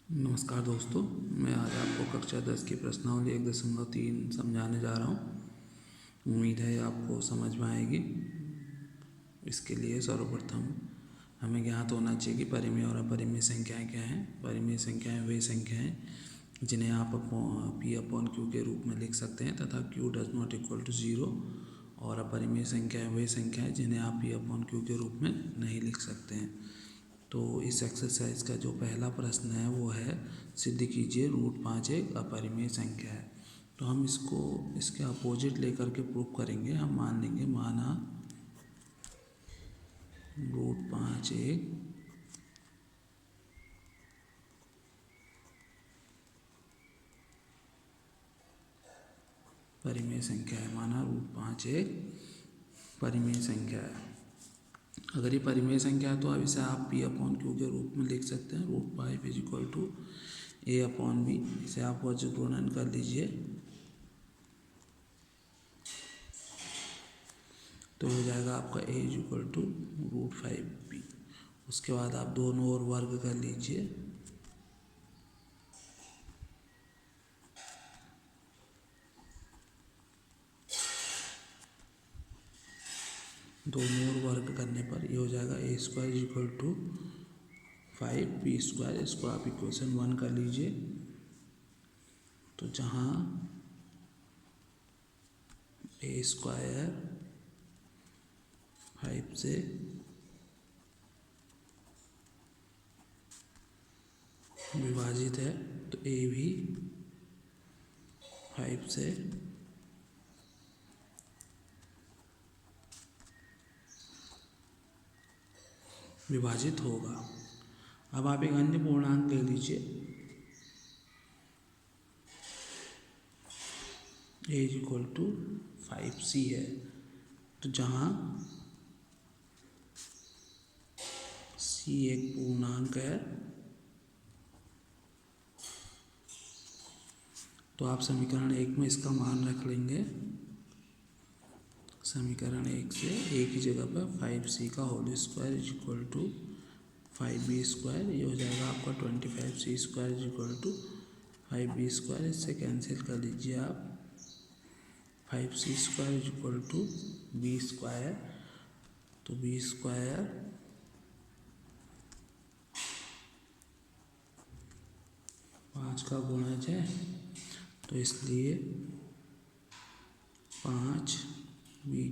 नमस्कार दोस्तों, मैं आज आपको कक्षा 10 की प्रश्नावली 1.3 समझाने जा रहा हूँ। उम्मीद है आपको समझ में आएगी। इसके लिए सर्वप्रथम हमें ज्ञात होना चाहिए कि परिमेय और अपरिमेय संख्याएं क्या हैं। परिमेय संख्याएं वे संख्याएं जिन्हें आप P/Q के रूप में लिख सकते हैं तथा Q does not equal to 0, और अपरिमेय संख्याएं वे संख्याएं जिन्हें आप P/Q के रूप में नहीं लिख सकते हैं। तो इस एक्सरसाइज का जो पहला प्रश्न है वो है, सिद्ध कीजिए √5 एक अपरिमेय संख्या है। तो हम इसको इसके अपोजिट लेकर के प्रूव करेंगे। हम मान लेंगे, माना √5 एक परिमेय संख्या है। माना √5 एक परिमेय संख्या है। अगर ये परिमेय संख्या है तो अब इसे आप P/Q के रूप में लिख सकते हैं। √5 इक्वल टू A/B। इसे आप वज्र गुणन कर लीजिए तो हो जाएगा आपका A इक्वल टू √5B। उसके बाद आप दोनों ओर वर्ग कर लीजिए, दोनों ओर वर्ग करने पर ये हो जाएगा A² इक्वल टू 5B²। इसको आप इक्वेशन 1 कर लीजिए। तो जहाँ A² 5 से विभाजित है तो A भी 5 से विभाजित होगा। अब आप एक अन्य पूर्णांक ले लीजिए, A इक्वल टू 5C है। तो जहाँ C एक पूर्णांक है तो आप समीकरण 1 में इसका मान रख लेंगे। समीकरण 1 से A की जगह पर 5C का whole square equal to 5B²। ये हो जाएगा आपका 25C² इक्वल टू 5B²। इससे कैंसिल कर लीजिए आप। 5C² equal to B²। तो B² 5 का गुणज है, तो इसलिए 5B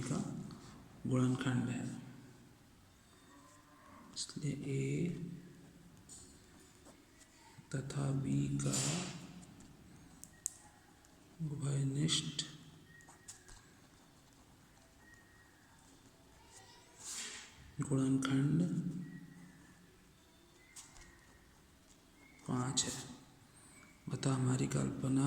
का गुणनखंड है। इसलिए A तथा B का उभयनिष्ठ गुणनखंड 5 है। बता हमारी कल्पना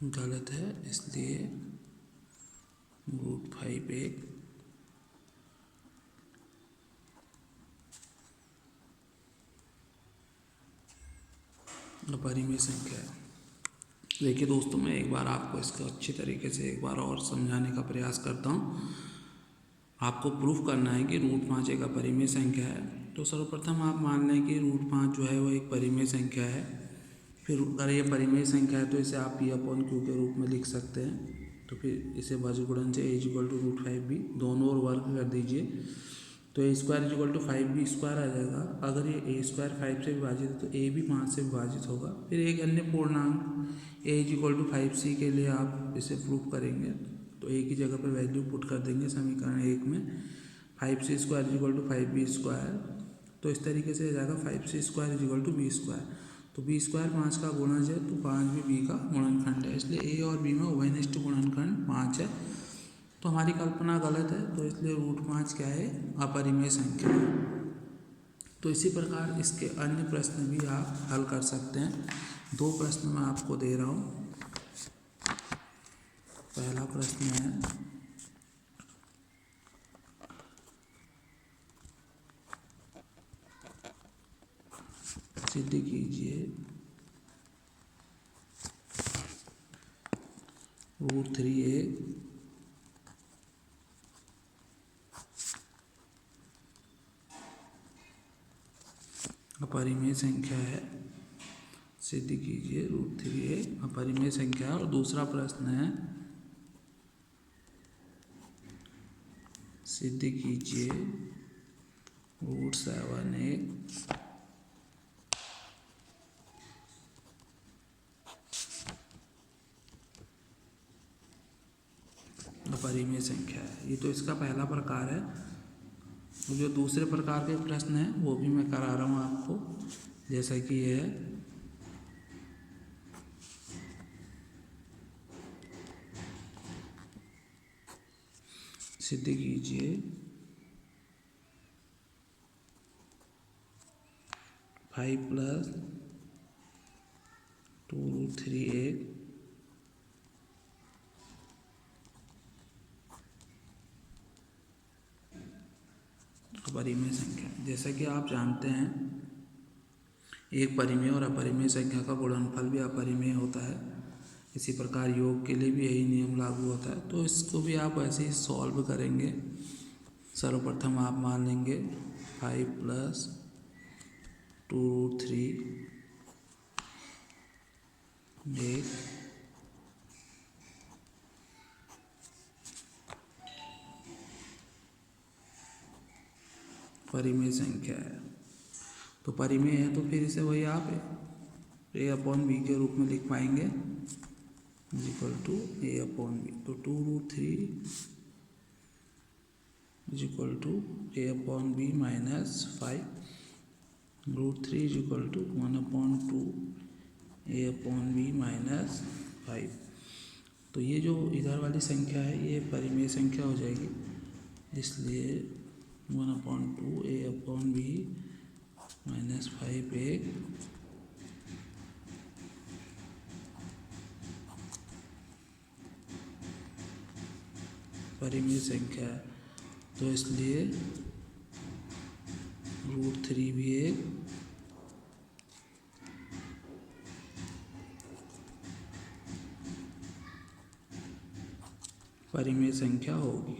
गलत है, इसलिए √5 एक अपरिमेय संख्या है। देखिए दोस्तों, मैं एक बार आपको इसको अच्छी तरीके से एक बार और समझाने का प्रयास करता हूँ। आपको प्रूफ करना है कि √5 एक अपरिमेय संख्या है। तो सर्वप्रथम आप मान लें कि √5 जो है वो एक परिमेय संख्या है। फिर अगर ये परिमेय संख्या है तो इसे आप P/Q के रूप में लिख सकते हैं। तो फिर इसे वज्र गुणन से A इक्वल टू √5B, दोनों ओर वर्ग कर दीजिए तो A² इक्वल टू 5B² आ जाएगा। अगर ये A² 5 से विभाजित है तो A भी 5 से विभाजित होगा। फिर एक अन्य पूर्णांक A इक्वल टू 5C के लिए आप इसे प्रूफ करेंगे तो A की जगह पर वैल्यू पुट कर देंगे समीकरण 1 में। 5C² equal to 5B²। तो इस तरीके से आ जाएगा 5C² इक्वल टू B²। तो B² 5 का गुणज है तो 5 भी B का गुणनखंड है, इसलिए A और B में उभयनिष्ठ गुणनखंड 5 है। तो हमारी कल्पना गलत है, तो इसलिए √5 क्या है, अपरिमेय संख्या है। तो इसी प्रकार इसके अन्य प्रश्न भी आप हल कर सकते हैं। 2 प्रश्न मैं आपको दे रहा हूँ। पहला प्रश्न है, सिद्ध कीजिए √3a अपरिमेय संख्या है। सिद्ध कीजिए √3a अपरिमेय संख्या है। और दूसरा प्रश्न है सिद्ध कीजिए √7a अपरिमेय संख्या है। ये तो इसका पहला प्रकार है। जो दूसरे प्रकार के प्रश्न हैं वो भी मैं करा रहा हूँ आपको, जैसा कि ये है सिद्ध कीजिए 5 + 2√3a अपरिमेय संख्या। जैसा कि आप जानते हैं एक परिमेय और अपरिमेय संख्या का गुणनफल भी अपरिमेय होता है। इसी प्रकार योग के लिए भी यही नियम लागू होता है। तो इसको भी आप ऐसे ही सॉल्व करेंगे। सर्वप्रथम आप मान लेंगे 5 + 2√3 एक परिमेय संख्या है। तो परिमेय है तो फिर इसे वही आप a/b के रूप में लिख पाएंगे इक्वल टू a/b। तो 2√3 equal to a/b -5 √3 equal to 1/2 a/b -5। तो ये जो इधर वाली संख्या है ये परिमेय संख्या हो जाएगी, इसलिए 1/2 a/b -5 एक परिमेय संख्या है। तो इसलिए √3 भी एक परिमेय संख्या होगी।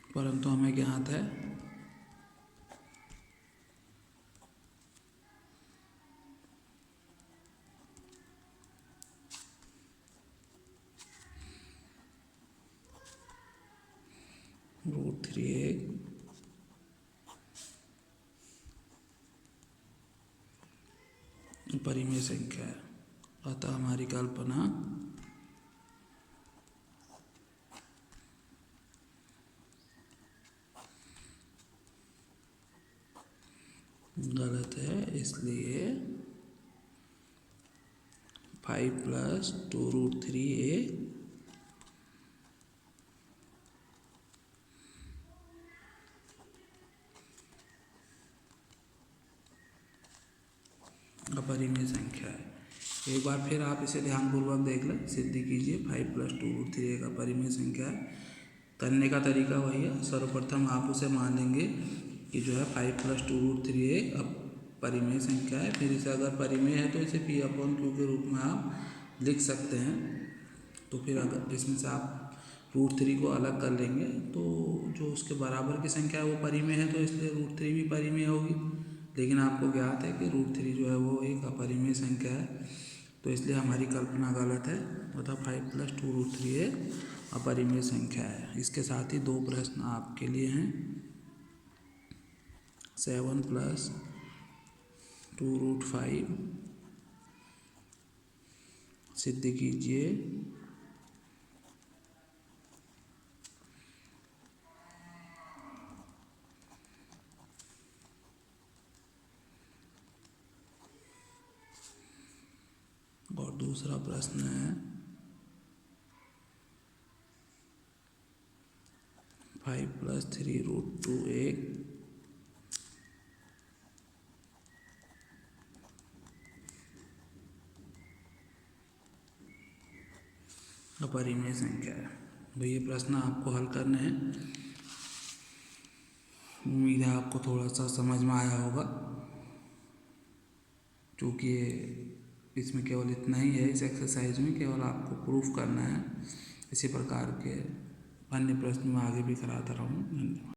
परंतु हमें ज्ञात है √3 एक परिमेय संख्या है। अतः हमारी कल्पना गलत है। इसलिए 5 + 2√3a अपरिमेय संख्या है। एक बार फिर आप इसे ध्यानपूर्वक देख लें। सिद्ध कीजिए 5 + 2√3a का परिमेय संख्या है। करने का तरीका वही है। सर्वप्रथम आप उसे मान लेंगे कि जो है 5 + 2√3a अब परिमेय संख्या है। फिर इसे अगर परिमेय है तो इसे p/q के रूप में आप लिख सकते हैं। तो फिर अगर इसमें से आप √3 को अलग कर लेंगे तो जो उसके बराबर की संख्या है वो परिमेय है, तो इसलिए √3 भी परिमेय होगी। लेकिन आपको ज्ञात है कि √3 जो है वो एक अपरिमेय संख्या है, तो इसलिए हमारी कल्पना गलत है। अतः 5 + 2√3a अपरिमेय संख्या है। इसके साथ ही दो प्रश्न आपके लिए हैं। 7 + 2√5 सिद्ध कीजिए और दूसरा प्रश्न है 5 + 3√2a अपरिमेय संख्या है। भाई ये प्रश्न आपको हल करने हैं। उम्मीद है आपको थोड़ा सा समझ में आया होगा, क्योंकि इसमें केवल इतना ही है। इस एक्सरसाइज में केवल आपको प्रूफ करना है। इसी प्रकार के अन्य प्रश्न मैं आगे भी कराता रहूँ। धन्यवाद।